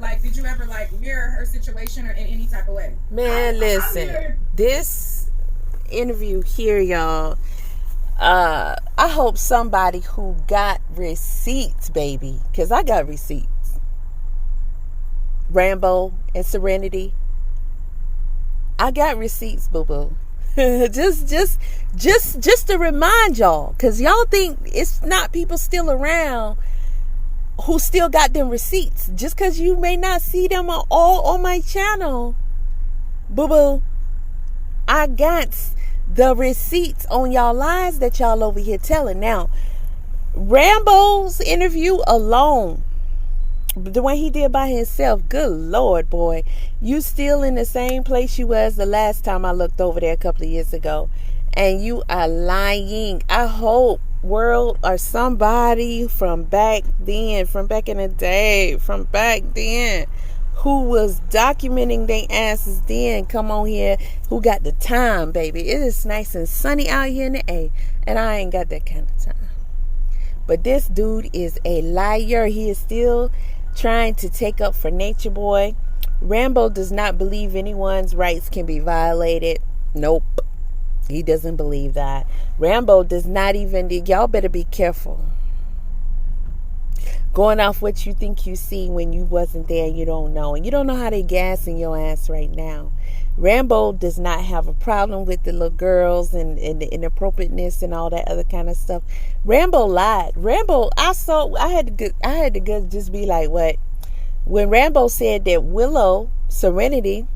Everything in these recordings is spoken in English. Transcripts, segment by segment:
Like, did you ever like mirror her situation or in any type of way? Man, listen, this interview here, y'all. I hope somebody who got receipts, baby, because I got receipts. Rambo and Serenity, I got receipts, boo boo. just to remind y'all, because y'all think it's not people still around who still got them receipts. Just because you may not see them all on my channel, boo boo, I got the receipts on y'all lies that y'all over here telling. Now, Rambo's interview alone, the one he did by himself, good Lord, boy, you still in the same place you was the last time I looked over there a couple of years ago. And you are lying. I hope world or somebody from back then, from back in the day, from back then, who was documenting their asses then, come on here, who got the time, baby. It is nice and sunny out here in the A, and I ain't got that kind of time. But this dude is a liar. He is still trying to take up for Natureboy. Rambo does not believe anyone's rights can be violated. Nope. He doesn't believe that. Rambo does not even... Y'all better be careful. Going off what you think you see when you wasn't there and you don't know. And you don't know how they gassing your ass right now. Rambo does not have a problem with the little girls and the inappropriateness and all that other kind of stuff. Rambo lied. Rambo, I had to go just be like, what? When Rambo said that Willow, Serenity,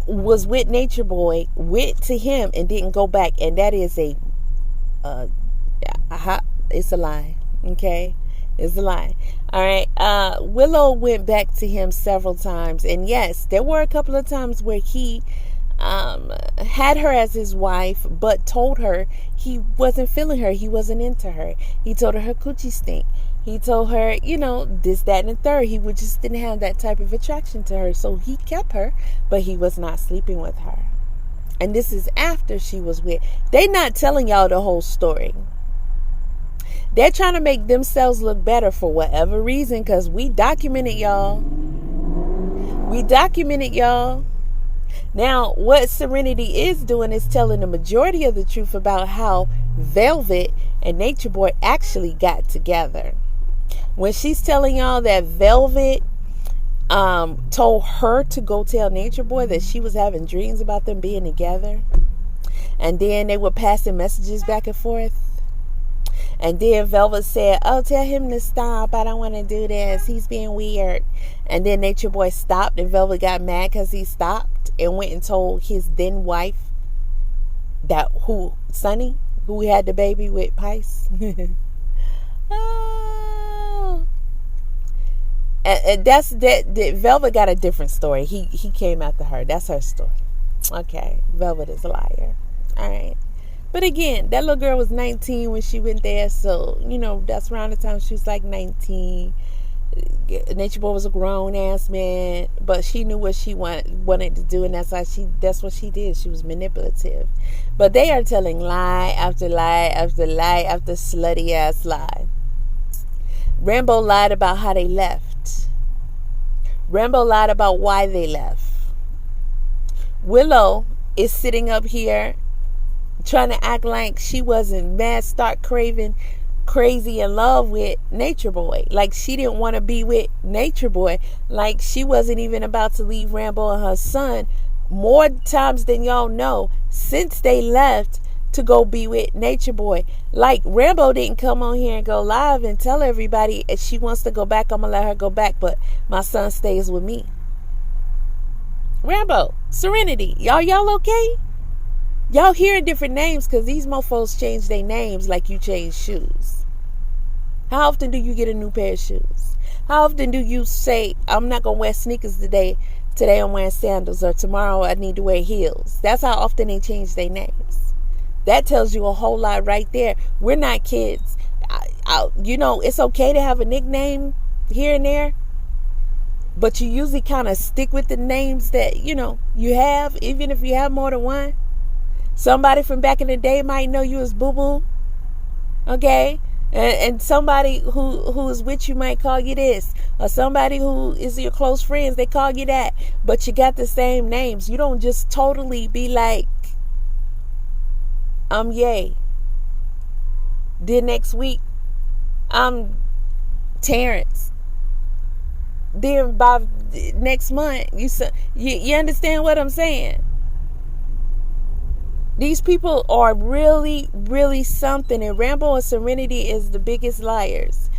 was with Natureboy, went to him and didn't go back, and that is it's a lie. Okay, it's a lie. All right. Willow went back to him several times, and yes, there were a couple of times where he had her as his wife, but told her he wasn't feeling her, he wasn't into her. He told her coochie stink. He told her, this, that, and the third. He just didn't have that type of attraction to her. So he kept her, but he was not sleeping with her. And this is after she was with. They not telling y'all the whole story. They're trying to make themselves look better for whatever reason, because we documented y'all. Now, what Serenity is doing is telling the majority of the truth about how Velvet and Natureboy actually got together. When she's telling y'all that Velvet told her to go tell Natureboy that she was having dreams about them being together, and then they were passing messages back and forth, and then Velvet said, oh, tell him to stop, I don't want to do this, he's being weird. And then Natureboy stopped, and Velvet got mad because he stopped and went and told his then wife, Sunny, who had the baby with Pice. Oh. And that's that. Velvet got a different story. He came after her. That's her story. Okay, Velvet is a liar. All right. But again, that little girl was 19 when she went there, so that's around the time she was like 19. Natureboy was a grown ass man, but she knew what she wanted to do, and that's what she did. She was manipulative. But they are telling lie after lie after lie after slutty ass lie. Rambo lied about how they left. Rambo lied about why they left. Willow is sitting up here trying to act like she wasn't mad, stark craving, crazy in love with Natureboy. Like she didn't want to be with Natureboy. Like she wasn't even about to leave Rambo and her son more times than y'all know since they left to go be with Natureboy. Like Rambo didn't come on here and go live and tell everybody if she wants to go back, I'm gonna let her go back, but my son stays with me. Rambo, Serenity, y'all okay? Y'all hearing different names because these mofos change their names like you change shoes. How often do you get a new pair of shoes? How often do you say, I'm not going to wear sneakers today I'm wearing sandals, or tomorrow I need to wear heels? That's how often they change their names. That tells you a whole lot right there. We're not kids. It's okay to have a nickname here and there, but you usually kind of stick with the names that, you have, even if you have more than one. Somebody from back in the day might know you as Boo Boo. Okay? And somebody who is with you might call you this, or somebody who is your close friends, they call you that, but you got the same names. You don't just totally be like, I'm Ye. Then next week, I'm Terrence. Then by next month, you understand what I'm saying? These people are really, really something. And Rambo and Serenity is the biggest liars.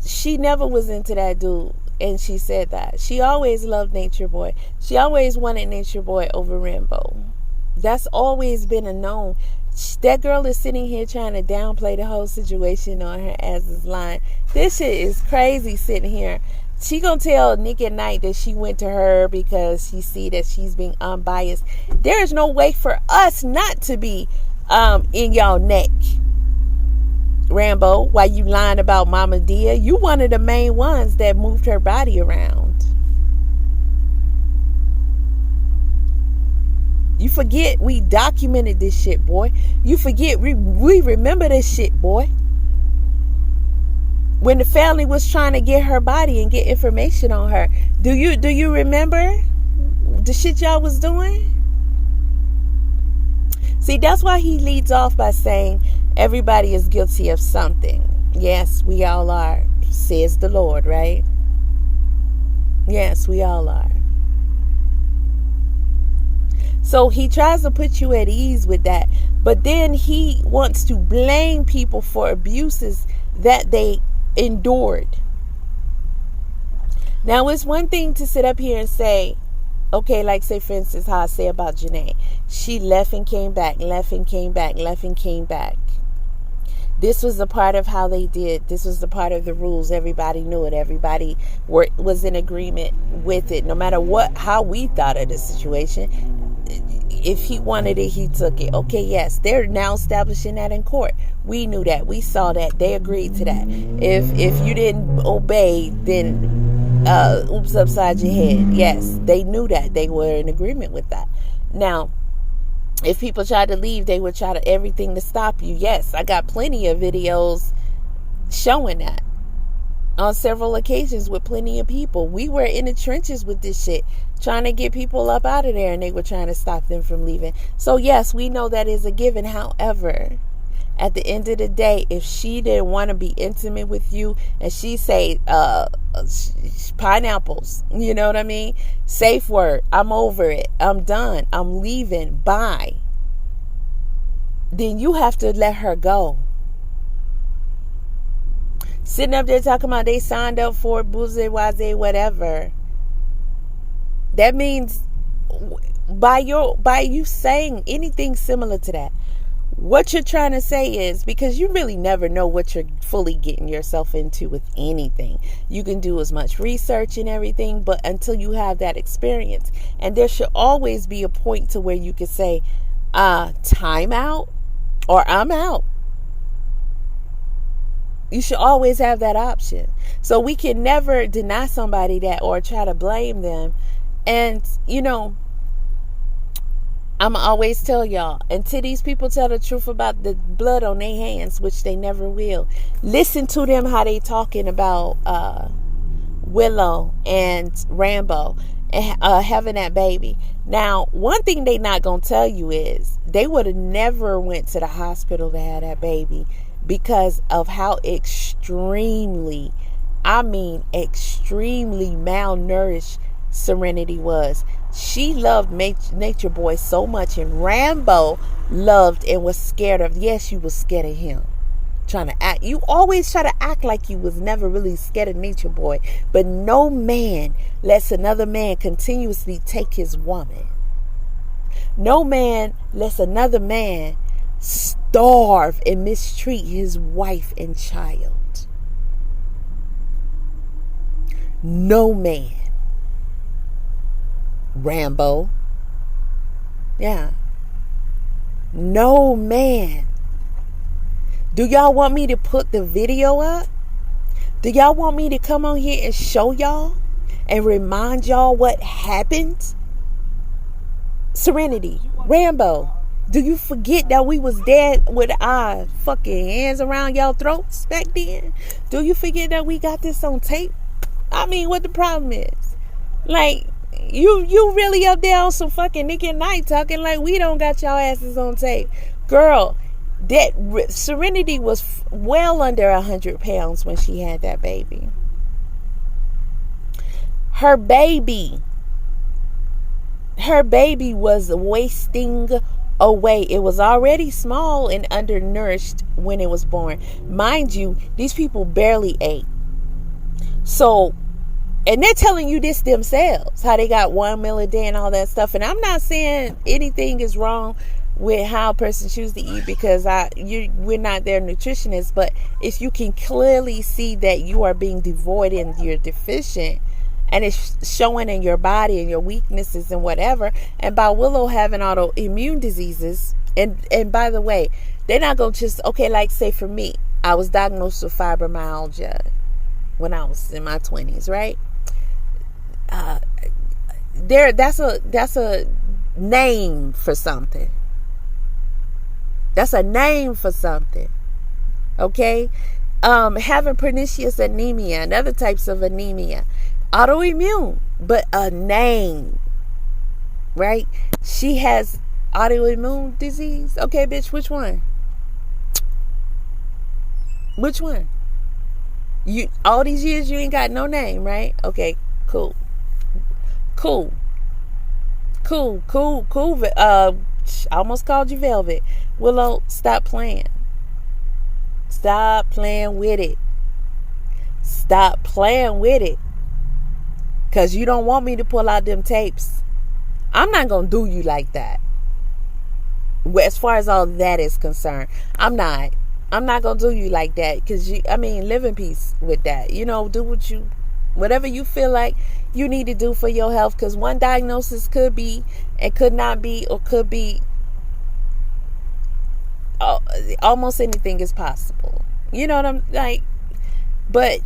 She never was into that dude. And she said that. She always loved Nature Boy. She always wanted Nature Boy over Rambo. That's always been a known. That girl is sitting here trying to downplay the whole situation on her ass's line. This shit is crazy sitting here. She gonna tell Nick at Night that she went to her because she see that she's being unbiased. There is no way for us not to be in y'all neck. Rambo, why you lying about Mama Dia? You one of the main ones that moved her body around. You forget we documented this shit, boy. You forget we remember this shit, boy. When the family was trying to get her body and get information on her. Do you remember the shit y'all was doing? See, that's why he leads off by saying everybody is guilty of something. Yes, we all are, says the Lord, right? Yes, we all are. So he tries to put you at ease with that. But then he wants to blame people for abuses that they endured. Now, it's one thing to sit up here and say, okay, like say for instance how I say about Janae, she left and came back, left and came back, left and came back. This was a part of how they did. This was the part of the rules. Everybody knew it. Everybody was in agreement with it. No matter how we thought of the situation, if he wanted it, he took it. Okay, yes, they're now establishing that in court. We knew that. We saw that. They agreed to that. If you didn't obey, then oops upside your head. Yes, they knew that. They were in agreement with that. Now, if people tried to leave, they would try to everything to stop you. Yes, I got plenty of videos showing that on several occasions with plenty of people. We were in the trenches with this shit, trying to get people up out of there, and they were trying to stop them from leaving. So yes, we know that is a given. However, at the end of the day, if she didn't want to be intimate with you, and she say pineapples, you know what I mean? Safe word, I'm over it, I'm done, I'm leaving, bye. Then you have to let her go. Sitting up there talking about they signed up for it, bourgeoisie, whatever. That means by you saying anything similar to that, what you're trying to say is, because you really never know what you're fully getting yourself into with anything. You can do as much research and everything, but until you have that experience, and there should always be a point to where you can say, time out, or I'm out. You should always have that option. So we can never deny somebody that or try to blame them. And, you know, I'm always tell y'all, until these people tell the truth about the blood on their hands, which they never will, listen to them how they talking about Willow and Rambo and having that baby. Now, one thing they not going to tell you is they would have never went to the hospital to have that baby because of how extremely malnourished Serenity was. She loved Nature Boy so much, and Rambo loved and was scared of. Yes, you was scared of him. Trying to act. You always try to act like you was never really scared of Nature Boy. But no man lets another man continuously take his woman. No man lets another man starve and mistreat his wife and child. No man. Rambo. Yeah. No man. Do y'all want me to put the video up? Do y'all want me to come on here and show y'all and remind y'all what happened? Serenity, Rambo, Do you forget that we was there with our fucking hands around y'all throats back then? Do you forget that we got this on tape? I mean, what the problem is? Like, you really up there on some fucking Nick and Night talking like we don't got y'all asses on tape. Girl, that Serenity was well under 100 pounds when she had that baby. Her baby was wasting away. It was already small and undernourished when it was born. Mind you, these people barely ate. So, and they're telling you this themselves, how they got 1 meal a day and all that stuff. And I'm not saying anything is wrong with how a person chooses to eat, because we're not their nutritionists. But if you can clearly see that you are being devoid and you're deficient, and it's showing in your body and your weaknesses and whatever, and by Willow having autoimmune diseases, and by the way, they're not going to just, okay, like say for me, I was diagnosed with fibromyalgia when I was in my 20s, right? That's a name for something. That's a name for something. Okay? Having pernicious anemia and other types of anemia. Autoimmune, but a name. Right? She has autoimmune disease. Okay, bitch, which one? Which one? You all these years you ain't got no name, right? Okay, cool. I almost called you Velvet. Willow, stop playing. Stop playing with it. Stop playing with it. Because you don't want me to pull out them tapes. I'm not going to do you like that. As far as all that is concerned, I'm not going to do you like that. Because, live in peace with that. Do whatever you feel like you need to do for your health. Because one diagnosis could be, and could not be, or could be. Almost anything is possible. You know what I'm like? But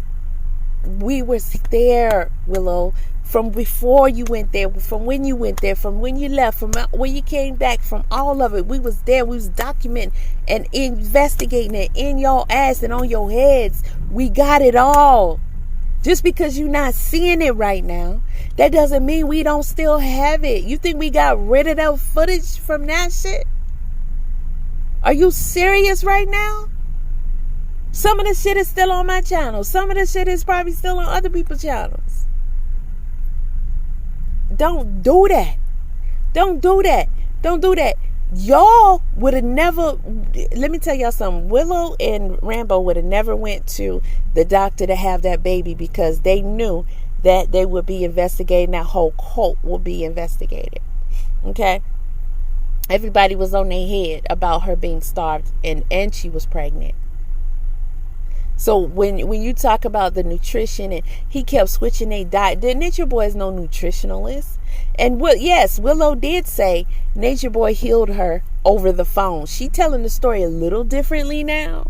we were there, Willow, from before you went there, from when you went there, from when you left, from when you came back, from all of it. We was there. We was documenting and investigating it in your ass and on your heads. We got it all. Just because you're not seeing it right now, that doesn't mean we don't still have it. You think we got rid of that footage from that shit? Are you serious right now? Some of the shit is still on my channel. Some of the shit is probably still on other people's channels. Don't do that. Don't do that. Don't do that. Y'all would have never, let me tell y'all something. Willow and Rambo would have never went to the doctor to have that baby because they knew that they would be investigating. That whole cult would be investigated. Okay? Everybody was on their head about her being starved and she was pregnant. So when you talk about the nutrition, and he kept switching their diet, Nature Boy is no nutritionalist. And yes, Willow did say Nature Boy healed her over the phone. She telling the story a little differently now.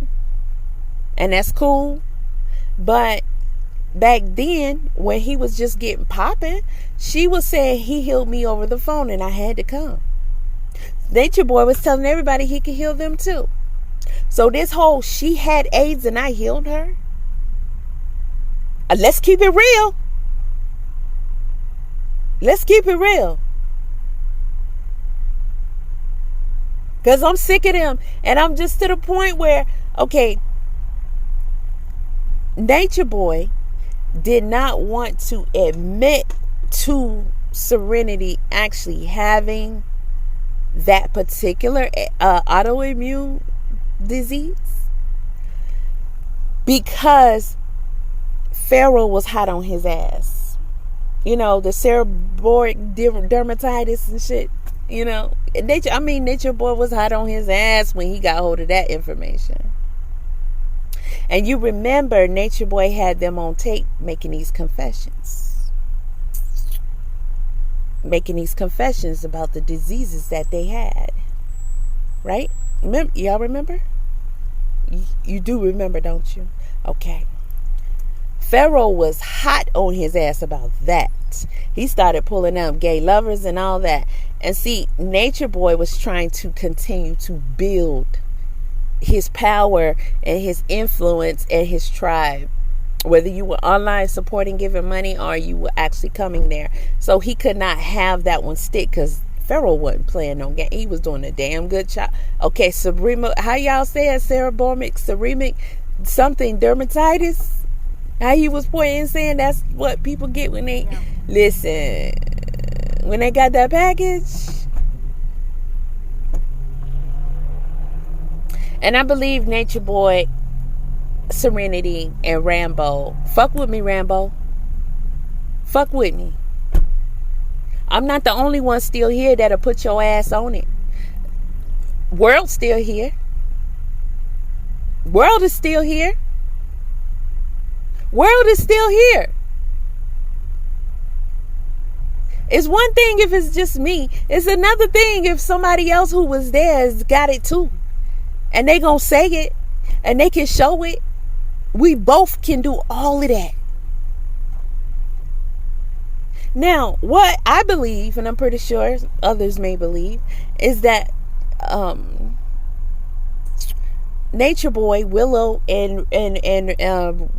And that's cool. But back then, when he was just getting popping, she was saying he healed me over the phone and I had to come. Nature Boy was telling everybody he could heal them too. So this whole she had AIDS and I healed her. Let's keep it real. Let's keep it real. Because I'm sick of them. And I'm just to the point where, okay, Nature Boy did not want to admit to Serenity actually having that particular autoimmune disease because Pharaoh was hot on his ass. The seborrheic dermatitis and shit. Nature Boy was hot on his ass when he got hold of that information. And you remember Nature Boy had them on tape making these confessions. Making these confessions about the diseases that they had. Right? Y'all remember? You do remember, don't you? Okay. Pharaoh was hot on his ass about that. He started pulling up gay lovers and all that. And see, Nature Boy was trying to continue to build his power and his influence and his tribe, whether you were online supporting, giving money, or you were actually coming there. So he could not have that one stick, because Pharaoh wasn't playing no game. He was doing a damn good job. Okay, how y'all say it? Ceramic, something dermatitis. How he was pointing, saying that's what people get when they listen. When they got that package. And I believe Nature Boy, Serenity, and Rambo. Fuck with me, Rambo. Fuck with me. I'm not the only one still here that'll put your ass on it. World's still here. World is still here. World is still here. It's one thing if it's just me. It's another thing if somebody else who was there has got it too. And they gonna say it. And they can show it. We both can do all of that. Now, what I believe, and I'm pretty sure others may believe, is that Nature Boy, Willow, and Rambo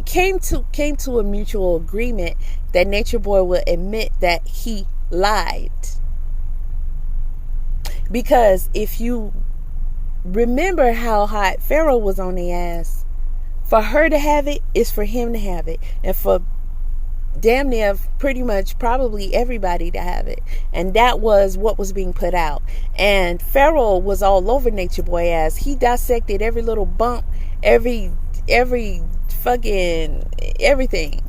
came to a mutual agreement that Nature Boy will admit that he lied. Because if you remember how hot Pharaoh was on the ass, for her to have it is for him to have it, and for damn near pretty much probably everybody to have it. And that was what was being put out. And Pharaoh was all over Nature Boy ass. He dissected every little bump, every fucking everything.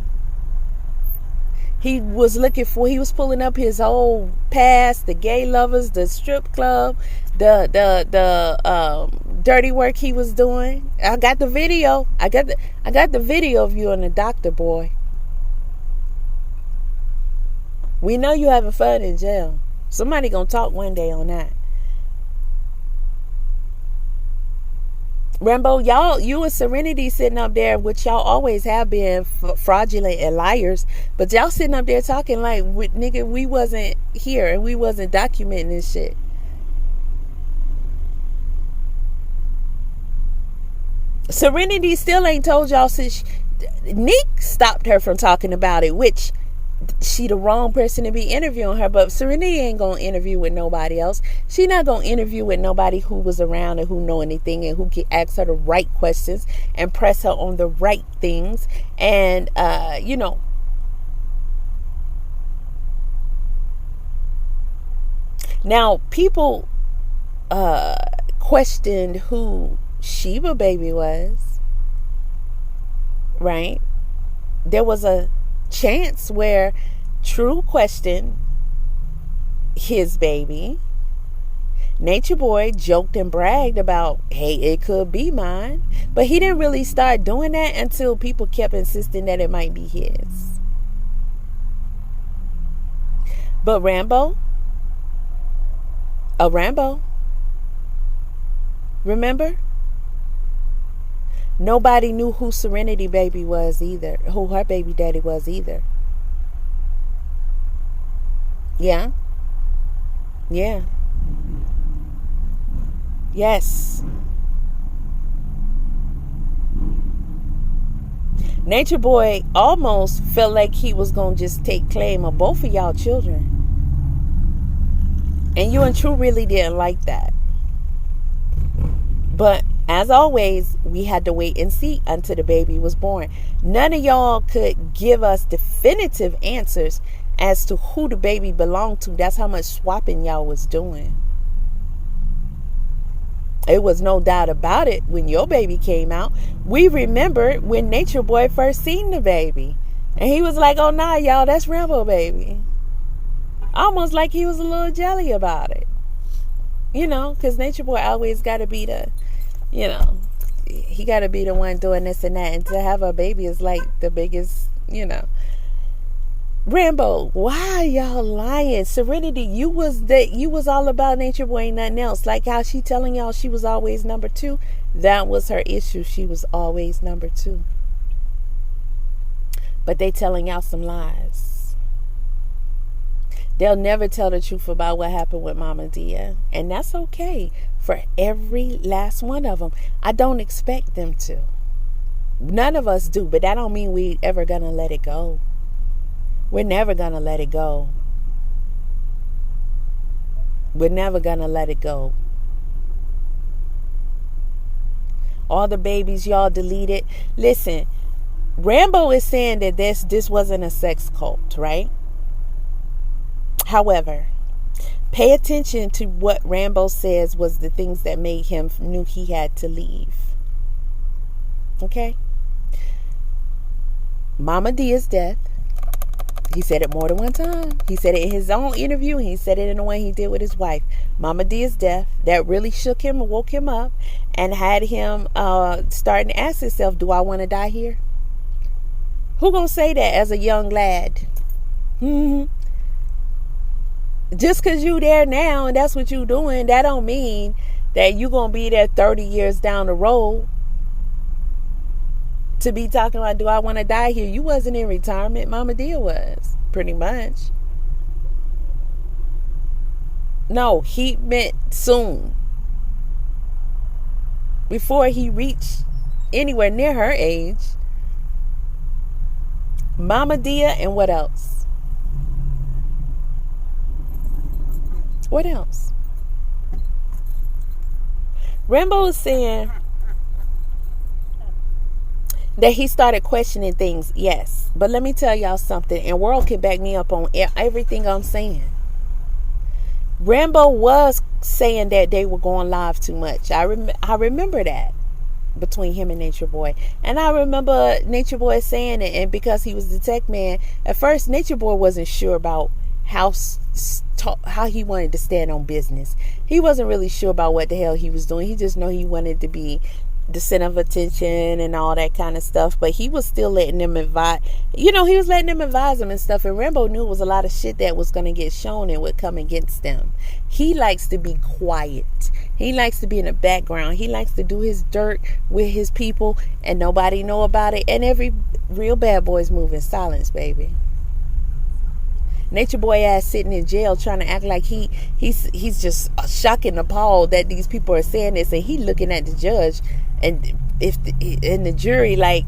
He was pulling up his whole past, the gay lovers, the strip club, the dirty work he was doing. I got the video. I got the video of you and the doctor, boy. We know you having fun in jail. Somebody gonna talk one day on that. Rambo, you and Serenity sitting up there, which y'all always have been fraudulent and liars, but y'all sitting up there talking like, nigga, we wasn't here and we wasn't documenting this shit. Serenity still ain't told y'all since Nick stopped her from talking about it, which she the wrong person to be interviewing her. But Serenity ain't gonna interview with nobody else. She not gonna interview with nobody who was around and who know anything and who can ask her the right questions and press her on the right things. And now people questioned who Sheba Baby was, right? There was a chance where True questioned his baby. Nature Boy joked and bragged about, hey, it could be mine. But he didn't really start doing that until people kept insisting that it might be his. But Rambo, remember? Nobody knew who Serenity Baby was either, who her baby daddy was either. Yeah. Yes. Nature Boy almost felt like he was going to just take claim of both of y'all children. And you and True really didn't like that. But as always, we had to wait and see until the baby was born. None of y'all could give us definitive answers as to who the baby belonged to. That's how much swapping y'all was doing. It was no doubt about it when your baby came out. We remember when Nature Boy first seen the baby. And he was like, oh, nah, y'all, that's Rambo baby. Almost like he was a little jelly about it. You know, because Nature Boy always got to be he got to be the one doing this and that. And to have a baby is like the biggest, Rambo, why are y'all lying? Serenity, you was all about Nature Boy and nothing else. Like how she telling y'all she was always number 2. That was her issue. She was always number 2. but they telling y'all some lies. They'll never tell the truth about what happened with Mama Dia. And that's okay for every last one of them. I don't expect them to. None of us do, but that don't mean we ever gonna let it go. We're never gonna let it go. We're never gonna let it go. All the babies y'all deleted. Listen, Rambo is saying that this wasn't a sex cult, right? However, pay attention to what Rambo says was the things that made him knew he had to leave. Okay? Mama Dia's death. He said it more than one time. He said it in his own interview. He said it in the one he did with his wife. Mama Dia's death. That really shook him and woke him up and had him starting to ask himself, do I want to die here? Who gonna say that as a young lad? Just because you there now and that's what you doing, that don't mean that you gonna be there 30 years down the road to be talking about, do I want to die here? You wasn't in retirement. Mama Dia was, pretty much. No, he meant soon. Before he reached anywhere near her age. Mama Dia and what else? What else? Rambo is saying that he started questioning things, yes. But let me tell y'all something, and World can back me up on everything I'm saying. Rambo was saying that they were going live too much. I remember that between him and Natureboy. And I remember Natureboy saying it, and because he was the tech man, at first Natureboy wasn't sure about how he wanted to stand on business. He wasn't really sure about what the hell he was doing. He just knew he wanted to be the center of attention and all that kind of stuff, but he was still letting them advise. He was letting them advise him and stuff, and Rambo knew it was a lot of shit that was going to get shown and would come against them. He likes to be quiet. He likes to be in the background. He likes to do his dirt with his people and nobody know about it, and every real bad boy's move in silence, baby. Natureboy ass sitting in jail trying to act like he's just shocked and appalled that these people are saying this, and he looking at the judge and the jury like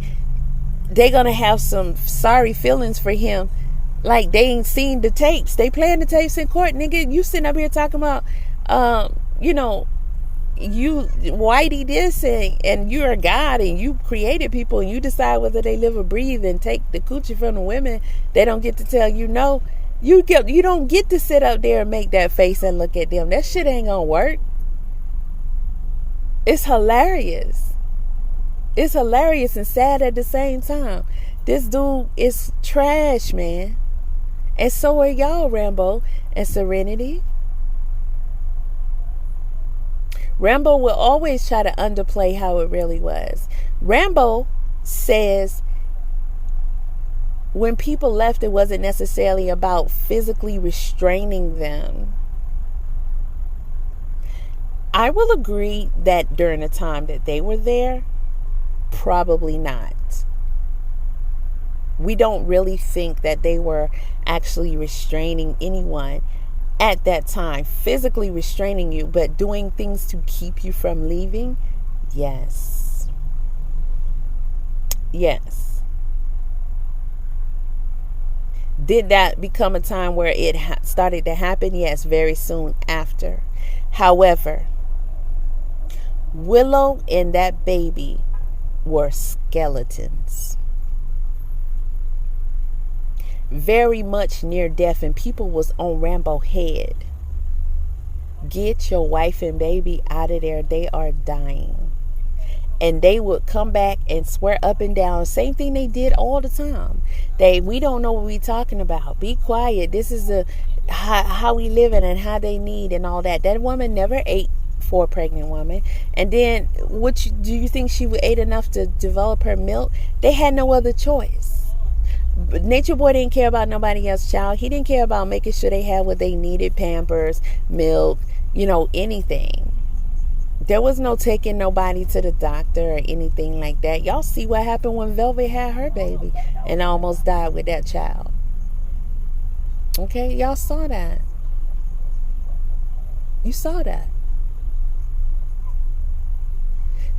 they gonna have some sorry feelings for him, like they ain't seen the tapes. They playing the tapes in court, nigga. You sitting up here talking about you whitey this and you're a god and you created people and you decide whether they live or breathe and take the coochie from the women. They don't get to tell you no. You don't get to sit up there and make that face and look at them. That shit ain't gonna work. It's hilarious. It's hilarious and sad at the same time. This dude is trash, man. And so are y'all, Rambo and Serenity. Rambo will always try to underplay how it really was. Rambo says when people left, it wasn't necessarily about physically restraining them. I will agree that during the time that they were there, probably not. We don't really think that they were actually restraining anyone at that time, physically restraining you, but doing things to keep you from leaving. Yes. Did that become a time where it started to happen? Yes, very soon after. However, Willow and that baby were skeletons. Very much near death, and people was on Rambo's head. Get your wife and baby out of there. They are dying. And they would come back and swear up and down. Same thing they did all the time. We don't know what we talking about. Be quiet. This is how we living and how they need and all that. That woman never ate for a pregnant woman. And then do you think she ate enough to develop her milk? They had no other choice. But Natureboy didn't care about nobody else's child. He didn't care about making sure they had what they needed, Pampers, milk, anything. There was no taking nobody to the doctor or anything like that. Y'all see what happened when Velvet had her baby and almost died with that child. Okay, y'all saw that. You saw that.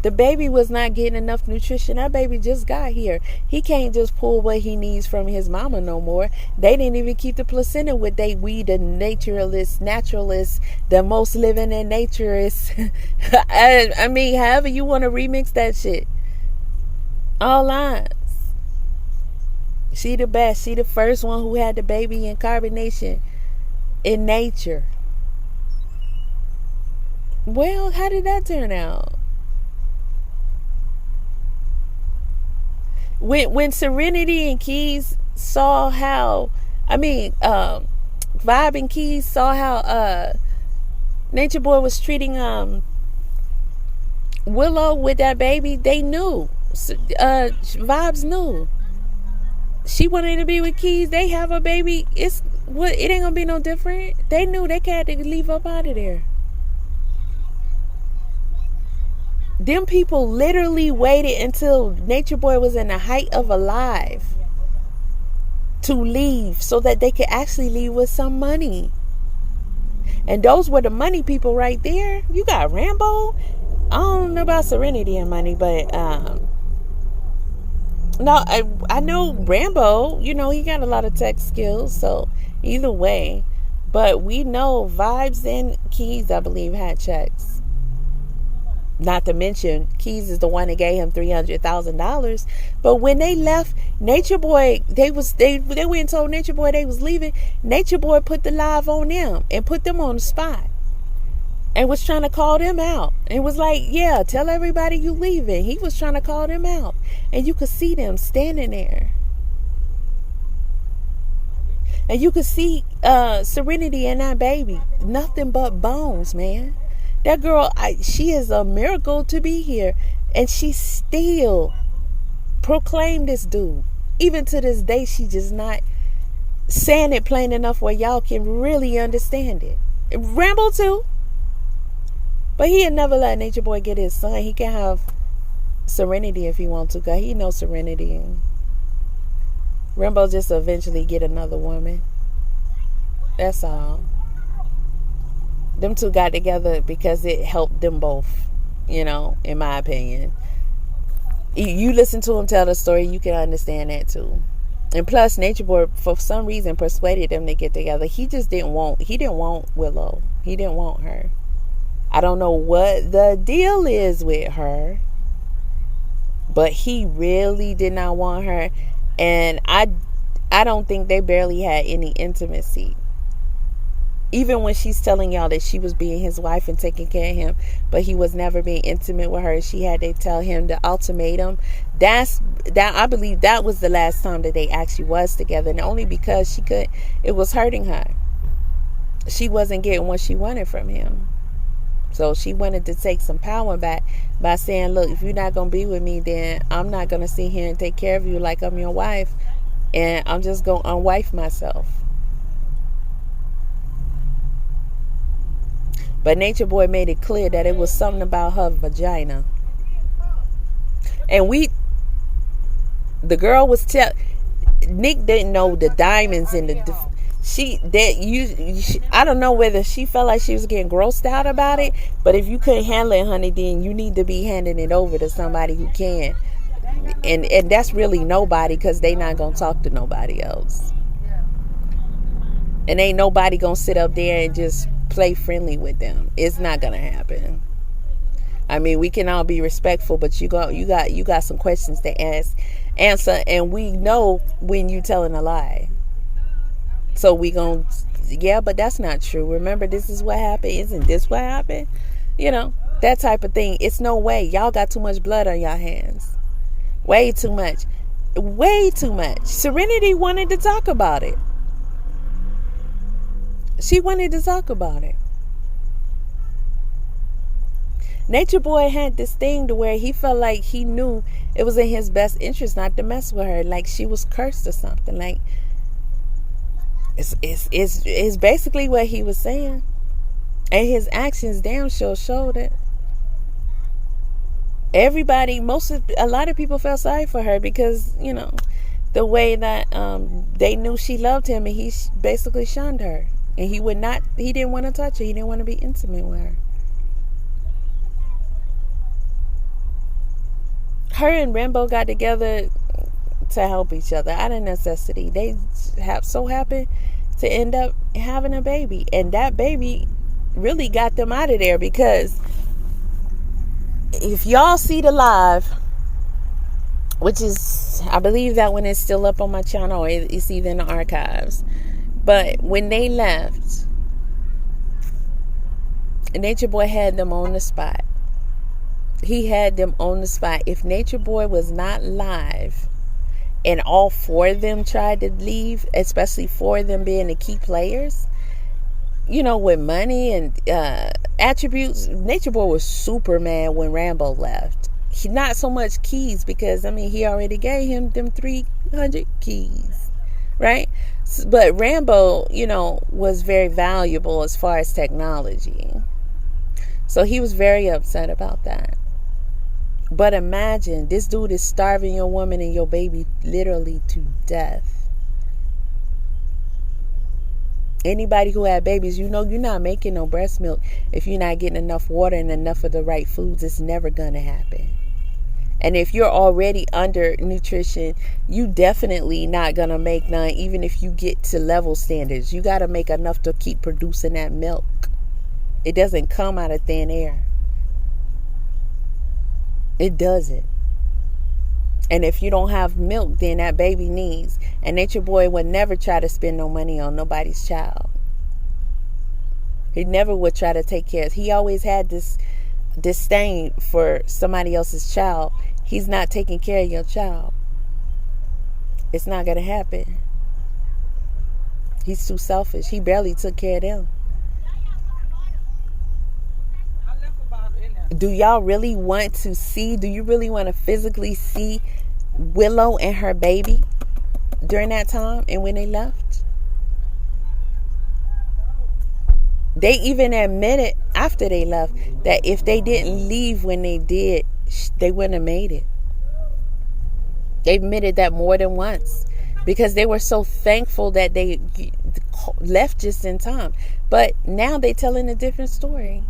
The baby was not getting enough nutrition. That baby just got here. He can't just pull what he needs from his mama no more. They didn't even keep the placenta with they the naturalists, the most living in naturists. I mean, however you want to remix that shit. All lines. She the best. She the first one who had the baby in carbonation in nature. Well, how did that turn out? When Serenity and Keys saw how, Vibe and Keys saw how Nature Boy was treating Willow with that baby, they knew. Vibes knew. She wanted to be with Keys. They have a baby. It ain't gonna be no different. They knew they had to leave up out of there. Them people literally waited until Nature Boy was in the height of alive to leave so that they could actually leave with some money. And those were the money people right there. You got Rambo. I don't know about Serenity and money, but no, I know Rambo. You know, he got a lot of tech skills. So either way, but we know Vibes and Keys, I believe, had checks. Not to mention, Keys is the one that gave him $300,000. But when they left, Nature Boy, they went and told Nature Boy they was leaving. Nature Boy put the live on them and put them on the spot, and was trying to call them out. And was like, yeah, tell everybody you leaving. He was trying to call them out, and you could see them standing there. And you could see Serenity and that baby, nothing but bones, man. That girl, she is a miracle to be here. And she still proclaimed this dude. Even to this day, she just not saying it plain enough where y'all can really understand it. Rambo too. But he'll never let Nature Boy get his son. He can have Serenity if he wants to, because he knows Serenity. Rambo just eventually get another woman. That's all. Them two got together because it helped them both, you know, in my opinion. You listen to him tell the story, you can understand that too. And plus, Nature Boy, for some reason, persuaded them to get together. He didn't want Willow. He didn't want her. I don't know what the deal is with her, but he really did not want her. And I don't think they barely had any intimacy. Even when she's telling y'all that she was being his wife and taking care of him, but he was never being intimate with her. She had to tell him the ultimatum. I believe that was the last time that they actually was together, and only because it was hurting her. She wasn't getting what she wanted from him. So she wanted to take some power back by saying, look, if you're not going to be with me, then I'm not going to sit here and take care of you like I'm your wife, and I'm just going to unwife myself. But Nature Boy made it clear that it was something about her vagina. And the girl was Nick didn't know the diamonds in I don't know whether she felt like she was getting grossed out about it, but if you couldn't handle it, honey, then you need to be handing it over to somebody who can. And that's really nobody, because they not going to talk to nobody else. And ain't nobody going to sit up there and just play friendly with them. It's not gonna happen. I mean, we can all be respectful, but you got some questions to answer, and we know when you telling a lie. So we gonna, yeah, but that's not true. Remember, this is what happened. Isn't this what happened? You know, that type of thing. It's no way. Y'all got too much blood on your hands. Way too much. Way too much. Serenity wanted to talk about it. She wanted to talk about it. Nature Boy had this thing to where he felt like he knew it was in his best interest not to mess with her, like she was cursed or something. Like it's basically what he was saying, and his actions damn sure showed it. a lot of people felt sorry for her because, the way that they knew she loved him, and he basically shunned her. And he didn't want to touch her. He didn't want to be intimate with her. Her and Rambo got together to help each other out of necessity. They so happened to end up having a baby. And that baby really got them out of there, because if y'all see the live, which is, I believe that one is still up on my channel, or it's either in the archives. But when they left, Nature Boy had them on the spot. He had them on the spot. If Nature Boy was not live and all four of them tried to leave, especially four of them being the key players, with money and attributes, Nature Boy was super mad when Rambo left. Not so much keys, because he already gave him them 300 keys, right? But Rambo, was very valuable as far as technology, so he was very upset about that. But imagine, this dude is starving your woman and your baby literally to death. Anybody who had babies, you're not making no breast milk if you're not getting enough water and enough of the right foods. It's never gonna happen. And if you're already under nutrition, you definitely not gonna make none, even if you get to level standards. You gotta make enough to keep producing that milk. It doesn't come out of thin air. It doesn't. And if you don't have milk, then that baby needs. And Nature Boy would never try to spend no money on nobody's child. He never would try to take care of. He always had this disdain for somebody else's child. He's not taking care of your child. It's not going to happen. He's too selfish. He barely took care of them. Do y'all really want to see? Do you really want to physically see Willow and her baby during that time and when they left? They even admitted after they left that if they didn't leave when they did, they wouldn't have made it. They admitted that more than once, because they were so thankful that they left just in time. But now they telling a different story.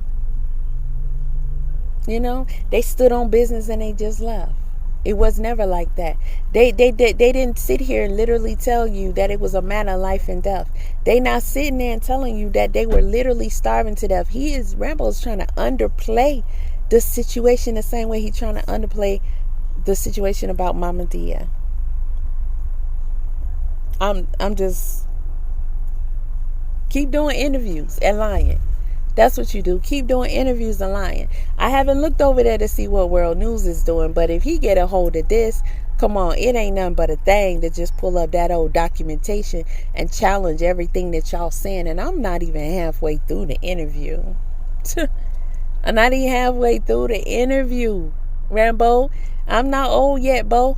They stood on business and they just left. It was never like that. They didn't sit here and literally tell you that it was a matter of life and death. They not sitting there and telling you that they were literally starving to death. Rambo is trying to underplay the situation the same way he's trying to underplay the situation about Mama Dia. I'm just keep doing interviews and lying. That's what you do. Keep doing interviews and lying. I haven't looked over there to see what World News is doing, but if he get a hold of this, come on, it ain't nothing but a thing to just pull up that old documentation and challenge everything that y'all saying. And I'm not even halfway through the interview. I'm not even halfway through the interview, Rambo. I'm not old yet, Bo.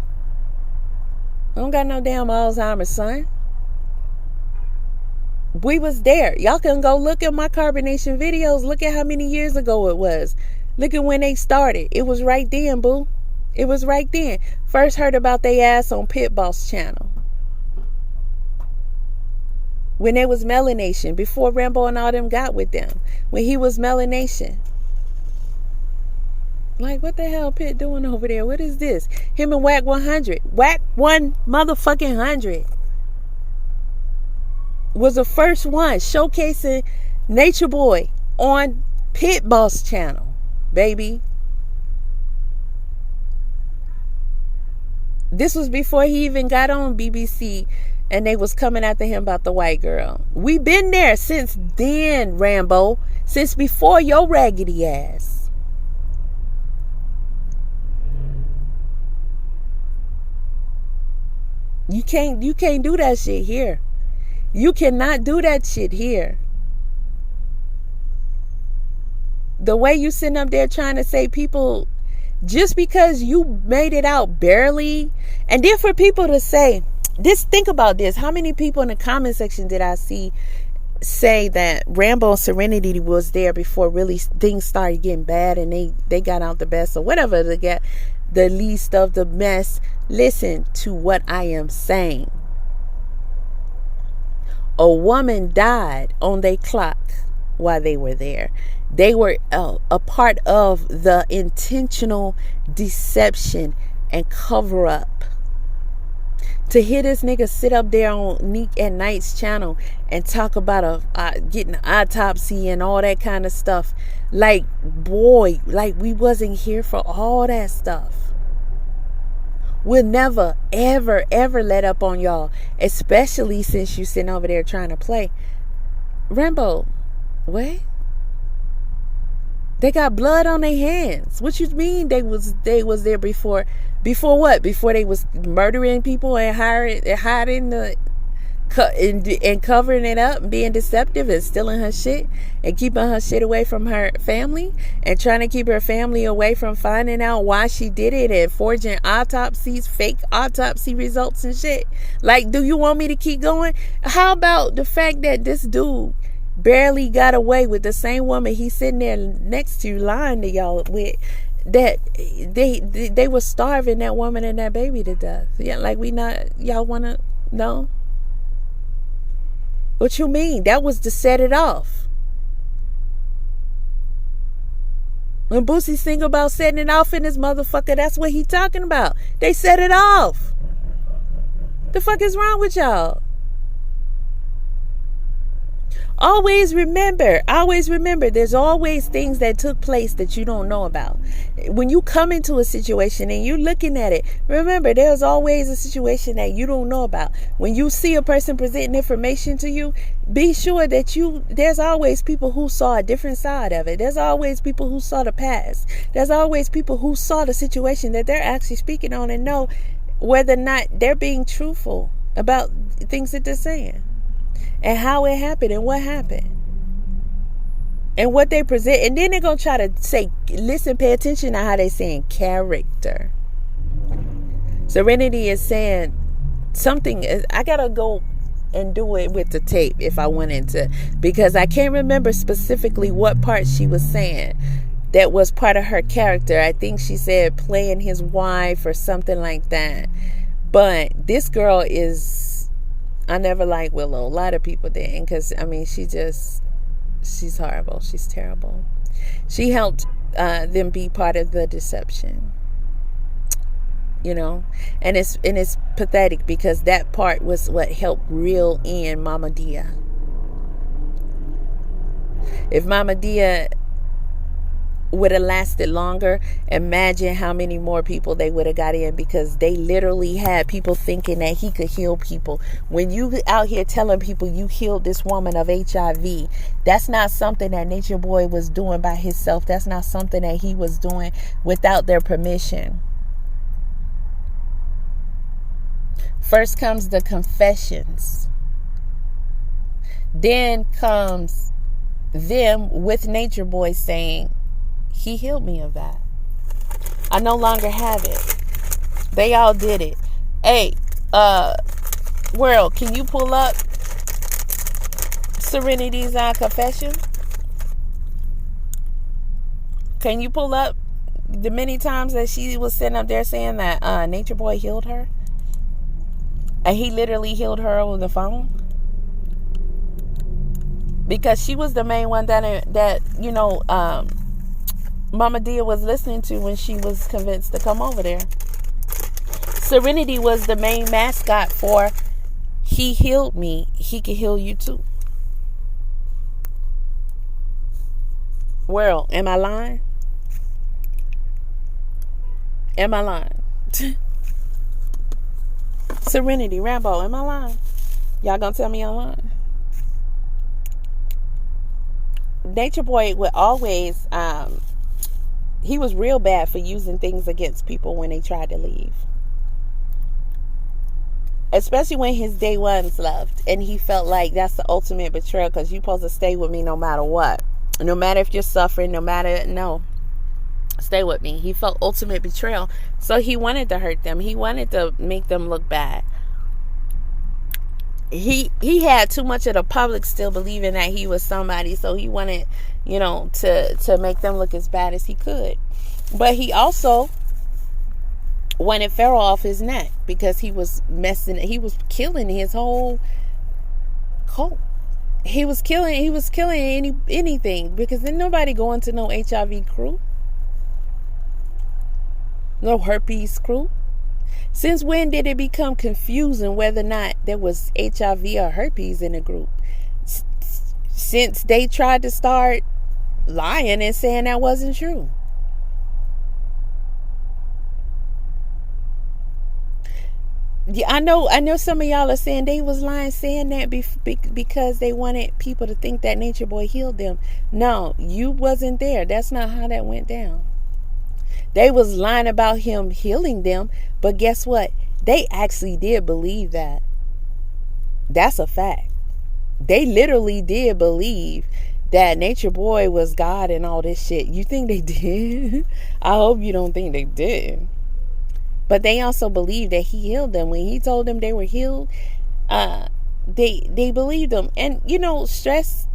I don't got no damn Alzheimer's, son. We was there. Y'all can go look at my carbonation videos. Look at how many years ago it was. Look at when they started. It was right then, boo. It was right then. First heard about they ass on Pit Boss channel. When they was Melanation. Before Rambo and all them got with them. When he was Melanation. Like, what the hell Pit doing over there? What is this? Him and Whack 100. Whack 1 motherfucking 100. Was the first one showcasing Nature Boy on Pit Boss channel, baby. This was before he even got on BBC and they was coming after him about the white girl. We been there since then, Rambo. Since before your raggedy ass. You can't do that shit here. You cannot do that shit here. The way you sitting up there trying to say people, just because you made it out barely, and then for people to say, think about this. How many people in the comment section did I see say that Rambo and Serenity was there before really things started getting bad, and they got out the best or whatever, to get the least of the mess. Listen to what I am saying. A woman died on their clock while they were there. They were a part of the intentional deception and cover up. To hear this nigga sit up there on Neek at Night's channel and talk about getting an autopsy and all that kind of stuff. Like, boy, like we wasn't here for all that stuff. We'll never, ever, ever let up on y'all. Especially since you sitting over there trying to play. Rambo, what? They got blood on their hands. What you mean they was there before? Before what? Before they was murdering people and hiding and covering it up and being deceptive and stealing her shit and keeping her shit away from her family and trying to keep her family away from finding out why she did it and forging autopsies, fake autopsy results and shit. Like, do you want me to keep going? How about the fact that this dude barely got away with the same woman he's sitting there next to lying to y'all with, that they were starving that woman and that baby to death? Yeah, like y'all wanna know? What you mean? That was to set it off. When Boosie sing about setting it off in this motherfucker, that's what he talking about. They set it off. The fuck is wrong with y'all? Always remember, there's always things that took place that you don't know about. When you come into a situation and you're looking at it, remember, there's always a situation that you don't know about. When you see a person presenting information to you, be sure that there's always people who saw a different side of it. There's always people who saw the past. There's always people who saw the situation that they're actually speaking on and know whether or not they're being truthful about things that they're saying. And how it happened and what happened. And what they present. And then they're going to try to say, listen, pay attention to how they're saying character. Serenity is saying something. I got to go and do it with the tape if I wanted to. Because I can't remember specifically what part she was saying that was part of her character. I think she said playing his wife or something like that. But this girl is... I never liked Willow. A lot of people didn't, because I mean, she's horrible. She's terrible. She helped them be part of the deception, you know, and it's pathetic because that part was what helped reel in Mama Dia. If Mama Dia would have lasted longer, imagine how many more people they would have got in, because they literally had people thinking that he could heal people. When you out here telling people you healed this woman of HIV, that's not something that Natureboy was doing by himself. That's not something that he was doing without their permission. First comes the confessions. Then comes them with Natureboy saying, he healed me of that. I no longer have it. They all did it. Hey, world, can you pull up Serenity's confession? Can you pull up the many times that she was sitting up there saying that Natureboy healed her? And he literally healed her over the phone? Because she was the main one that you know, Mama Dia was listening to when she was convinced to come over there. Serenity was the main mascot for he healed me, he can heal you too. World, am I lying? Am I lying? Serenity, Rambo, am I lying? Y'all gonna tell me I'm lying? Natureboy would always he was real bad for using things against people when they tried to leave. Especially when his day ones left. And he felt like that's the ultimate betrayal, because you're supposed to stay with me no matter what. No matter if you're suffering, no. Stay with me. He felt ultimate betrayal. So he wanted to hurt them. He wanted to make them look bad. he had too much of the public still believing that he was somebody, so he wanted, to make them look as bad as he could. But he also wanted Pharaoh off his neck because he was killing his whole cult. He was killing anything, because then nobody going to no HIV crew, no herpes crew. Since when did it become confusing whether or not there was HIV or herpes in the group? Since they tried to start lying and saying that wasn't true. Yeah, I know some of y'all are saying they was lying, saying that because they wanted people to think that Natureboy healed them. No, you wasn't there. That's not how that went down. They was lying about him healing them, but guess what? They actually did believe that. That's a fact. They literally did believe that Natureboy was God and all this shit. You think they did? I hope you don't think they did. But they also believed that he healed them. When he told them they were healed, they believed them. And stress,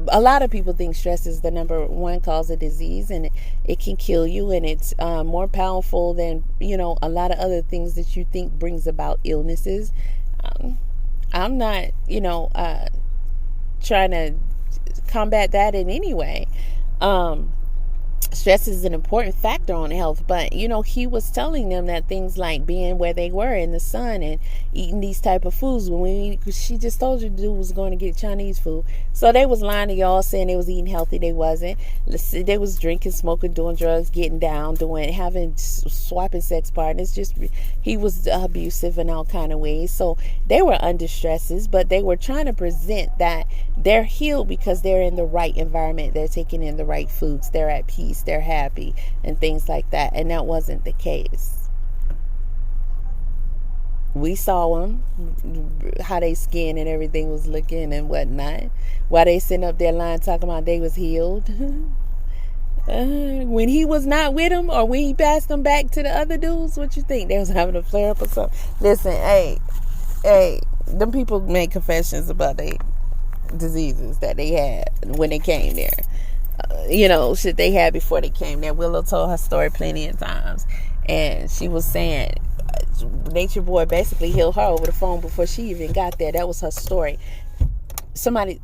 a lot of people think stress is the number one cause of disease, and it can kill you, and it's more powerful than a lot of other things that you think brings about illnesses. I'm not trying to combat that in any way. Stress is an important factor on health, but he was telling them that things like being where they were in the sun and eating these type of foods, she just told you the dude was going to get Chinese food. So they was lying to y'all, saying they was eating healthy. They wasn't. They was drinking, smoking, doing drugs, getting down, swapping sex partners. Just he was abusive in all kind of ways. So they were under stresses, but they were trying to present that they're healed because they're in the right environment. They're taking in the right foods. They're at peace. They're happy and things like that. And that wasn't the case. We saw them, how they skin and everything was looking and whatnot, while they sitting up there lying talking about they was healed. When he was not with them, or when he passed them back to the other dudes, what you think? They was having a flare up or something? Listen, hey, them people made confessions about their diseases that they had when they came there. Shit they had before they came there. Willow told her story plenty of times, and she was saying Natureboy basically healed her over the phone before she even got there. That was her story. Somebody,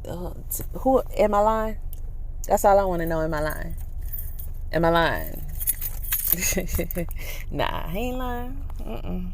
who am I lying? That's all I want to know. Am I lying? Am I lying? Nah, I ain't lying.